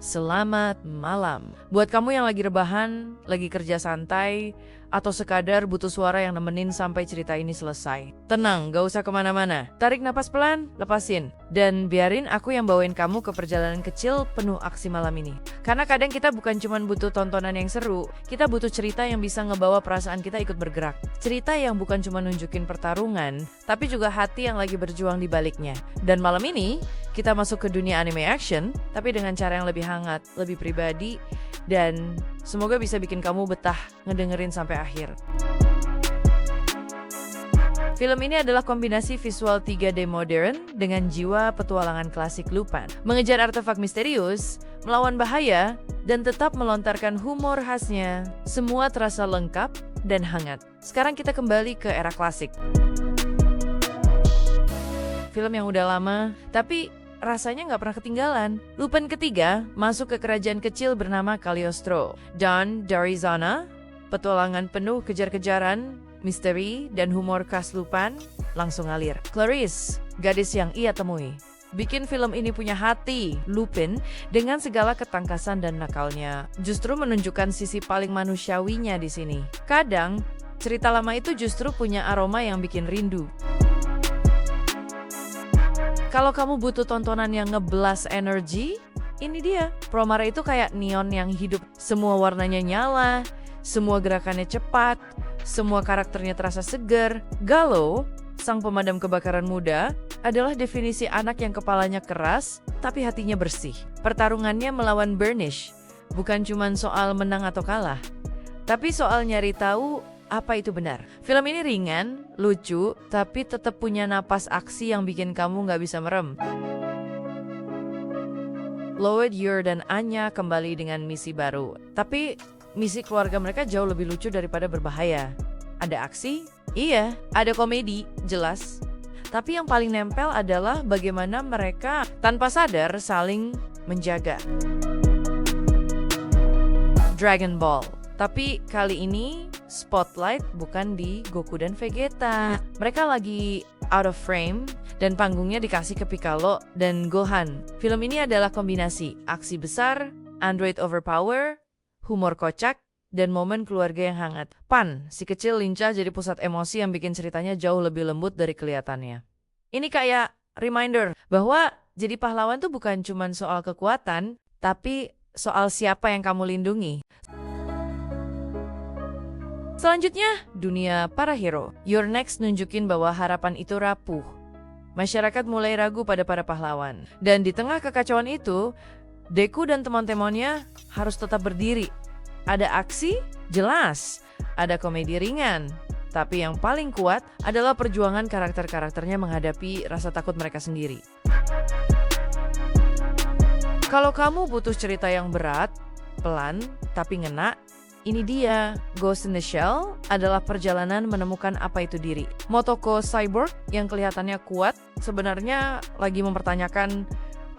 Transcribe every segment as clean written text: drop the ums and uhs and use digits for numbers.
Selamat malam. Buat kamu yang lagi rebahan, lagi kerja santai, atau sekadar butuh suara yang nemenin sampai cerita ini selesai. Tenang, gak usah kemana-mana. Tarik napas pelan, lepasin. Dan biarin aku yang bawain kamu ke perjalanan kecil penuh aksi malam ini. Karena kadang kita bukan cuma butuh tontonan yang seru, kita butuh cerita yang bisa ngebawa perasaan kita ikut bergerak. Cerita yang bukan cuma nunjukin pertarungan, tapi juga hati yang lagi berjuang di baliknya. Dan malam ini, kita masuk ke dunia anime action, tapi dengan cara yang lebih hangat, lebih pribadi, dan semoga bisa bikin kamu betah ngedengerin sampai akhir. Film ini adalah kombinasi visual 3D modern dengan jiwa petualangan klasik Lupin. Mengejar artefak misterius, melawan bahaya, dan tetap melontarkan humor khasnya. Semua terasa lengkap dan hangat. Sekarang kita kembali ke era klasik. Film yang udah lama, tapi rasanya nggak pernah ketinggalan. Lupin ketiga masuk ke kerajaan kecil bernama Cagliostro. Don Darizana, petualangan penuh kejar-kejaran, misteri, dan humor khas Lupin langsung ngalir. Clarice, gadis yang ia temui, bikin film ini punya hati. Lupin dengan segala ketangkasan dan nakalnya justru menunjukkan sisi paling manusiawinya di sini. Kadang, cerita lama itu justru punya aroma yang bikin rindu. Kalau kamu butuh tontonan yang ngeblas energi, ini dia. Promare itu kayak neon yang hidup. Semua warnanya nyala, semua gerakannya cepat, semua karakternya terasa segar. Gallo, sang pemadam kebakaran muda, adalah definisi anak yang kepalanya keras, tapi hatinya bersih. Pertarungannya melawan Burnish bukan cuma soal menang atau kalah, tapi soal nyari tahu apa itu benar. Film ini ringan, lucu, tapi tetap punya napas aksi yang bikin kamu nggak bisa merem. Lloyd, Yor, dan Anya kembali dengan misi baru. Tapi misi keluarga mereka jauh lebih lucu daripada berbahaya. Ada aksi? Iya. Ada komedi? Jelas. Tapi yang paling nempel adalah bagaimana mereka tanpa sadar saling menjaga. Dragon Ball. Tapi kali ini spotlight bukan di Goku dan Vegeta. Mereka lagi out of frame dan panggungnya dikasih ke Piccolo dan Gohan. Film ini adalah kombinasi aksi besar, android overpower, humor kocak, dan momen keluarga yang hangat. Pan, si kecil lincah jadi pusat emosi yang bikin ceritanya jauh lebih lembut dari kelihatannya. Ini kayak reminder bahwa jadi pahlawan tuh bukan cuma soal kekuatan, tapi soal siapa yang kamu lindungi. Selanjutnya, dunia para hero. Your Next nunjukin bahwa harapan itu rapuh. Masyarakat mulai ragu pada para pahlawan. Dan di tengah kekacauan itu, Deku dan teman-temannya harus tetap berdiri. Ada aksi? Jelas. Ada komedi ringan. Tapi yang paling kuat adalah perjuangan karakter-karakternya menghadapi rasa takut mereka sendiri. Kalau kamu butuh cerita yang berat, pelan, tapi ngena, ini dia. Ghost in the Shell adalah perjalanan menemukan apa itu diri. Motoko cyborg yang kelihatannya kuat sebenarnya lagi mempertanyakan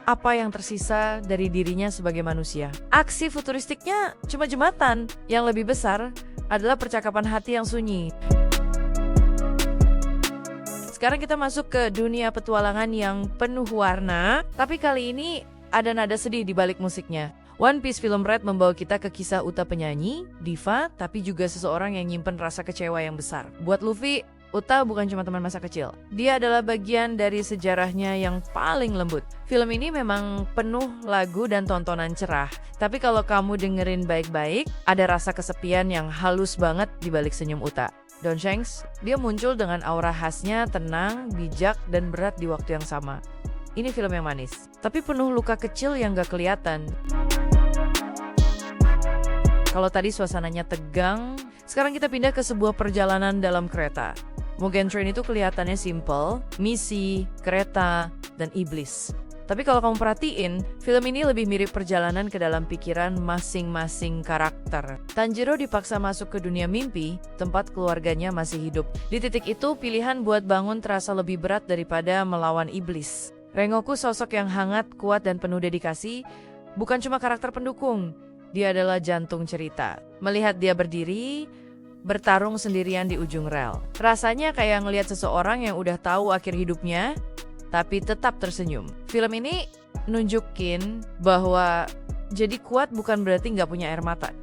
apa yang tersisa dari dirinya sebagai manusia. Aksi futuristiknya cuma jembatan. Yang lebih besar adalah percakapan hati yang sunyi. Sekarang kita masuk ke dunia petualangan yang penuh warna, tapi kali ini ada nada sedih di balik musiknya. One Piece Film Red membawa kita ke kisah Uta penyanyi, diva, tapi juga seseorang yang nyimpen rasa kecewa yang besar. Buat Luffy, Uta bukan cuma teman masa kecil. Dia adalah bagian dari sejarahnya yang paling lembut. Film ini memang penuh lagu dan tontonan cerah. Tapi kalau kamu dengerin baik-baik, ada rasa kesepian yang halus banget di balik senyum Uta. Don Shanks, dia muncul dengan aura khasnya, tenang, bijak, dan berat di waktu yang sama. Ini film yang manis, tapi penuh luka kecil yang gak kelihatan. Kalau tadi suasananya tegang, sekarang kita pindah ke sebuah perjalanan dalam kereta. Mugen Train itu kelihatannya simple, misi, kereta, dan iblis. Tapi kalau kamu perhatiin, film ini lebih mirip perjalanan ke dalam pikiran masing-masing karakter. Tanjiro dipaksa masuk ke dunia mimpi, tempat keluarganya masih hidup. Di titik itu, pilihan buat bangun terasa lebih berat daripada melawan iblis. Rengoku sosok yang hangat, kuat, dan penuh dedikasi, bukan cuma karakter pendukung. Dia adalah jantung cerita. Melihat dia berdiri, bertarung sendirian di ujung rel. Rasanya kayak ngelihat seseorang yang udah tahu akhir hidupnya, tapi tetap tersenyum. Film ini nunjukin bahwa Jadi kuat bukan berarti nggak punya air mata.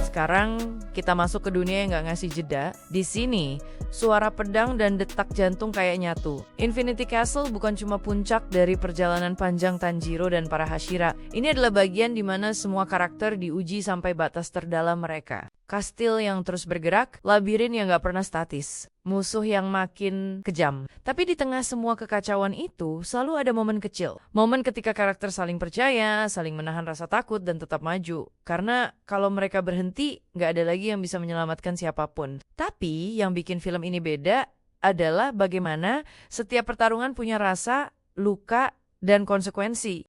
Sekarang kita masuk ke dunia yang nggak ngasih jeda. Di sini, suara pedang dan detak jantung kayak nyatu. Infinity Castle bukan cuma puncak dari perjalanan panjang Tanjiro dan para Hashira. Ini adalah bagian di mana semua karakter diuji sampai batas terdalam mereka. Kastil yang terus bergerak, labirin yang gak pernah statis, musuh yang makin kejam. Tapi di tengah semua kekacauan itu, selalu ada momen kecil. Momen ketika karakter saling percaya, saling menahan rasa takut, dan tetap maju. Karena kalau mereka berhenti, gak ada lagi yang bisa menyelamatkan siapapun. Tapi yang bikin film ini beda adalah bagaimana setiap pertarungan punya rasa, luka, dan konsekuensi.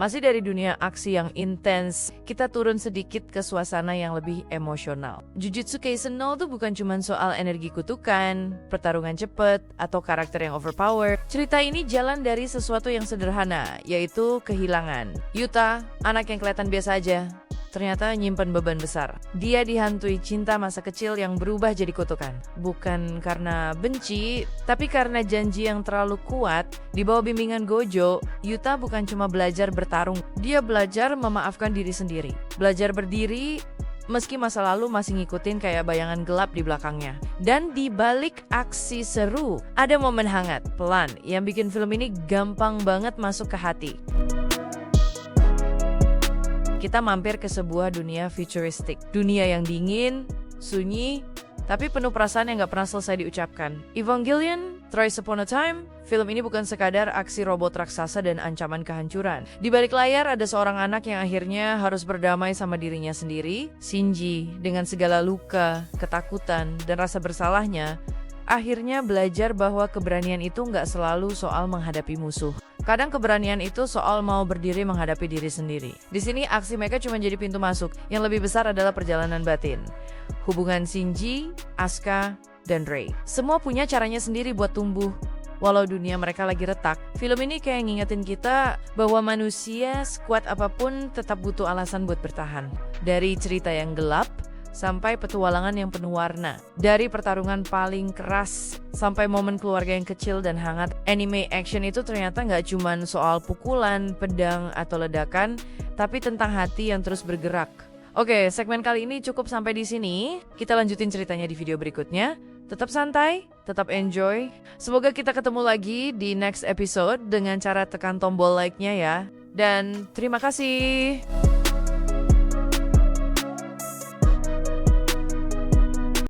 Masih dari dunia aksi yang intens, kita turun sedikit ke suasana yang lebih emosional. Jujutsu Kaisen 0 tuh bukan cuma soal energi kutukan, pertarungan cepet, atau karakter yang overpower. Cerita ini jalan dari sesuatu yang sederhana, yaitu kehilangan. Yuta, anak yang kelihatan biasa aja, ternyata nyimpen beban besar. Dia dihantui cinta masa kecil yang berubah jadi kutukan. Bukan karena benci, tapi karena janji yang terlalu kuat. Di bawah bimbingan Gojo, Yuta bukan cuma belajar bertarung, dia belajar memaafkan diri sendiri. Belajar berdiri, meski masa lalu masih ngikutin kayak bayangan gelap di belakangnya. Dan di balik aksi seru, ada momen hangat, pelan, yang bikin film ini gampang banget masuk ke hati. Kita mampir ke sebuah dunia futuristik. Dunia yang dingin, sunyi, tapi penuh perasaan yang gak pernah selesai diucapkan. Evangelion, Thrice Upon a Time, film ini bukan sekadar aksi robot raksasa dan ancaman kehancuran. Di balik layar ada seorang anak yang akhirnya harus berdamai sama dirinya sendiri. Shinji, dengan segala luka, ketakutan, dan rasa bersalahnya, akhirnya belajar bahwa keberanian itu nggak selalu soal menghadapi musuh. Kadang keberanian itu soal mau berdiri menghadapi diri sendiri. Di sini aksi mereka cuma jadi pintu masuk. Yang lebih besar adalah perjalanan batin. Hubungan Shinji, Asuka, dan Rei. Semua punya caranya sendiri buat tumbuh. Walau dunia mereka lagi retak, film ini kayak ngingetin kita bahwa manusia sekuat apapun tetap butuh alasan buat bertahan. Dari cerita yang gelap, sampai petualangan yang penuh warna. Dari pertarungan paling keras sampai momen keluarga yang kecil dan hangat. Anime action itu ternyata nggak cuma soal pukulan, pedang, atau ledakan, tapi tentang hati yang terus bergerak. Oke, segmen kali ini cukup sampai di sini. Kita lanjutin ceritanya di video berikutnya. Tetap santai, tetap enjoy. Semoga kita ketemu lagi di next episode dengan cara tekan tombol like-nya ya. Dan terima kasih.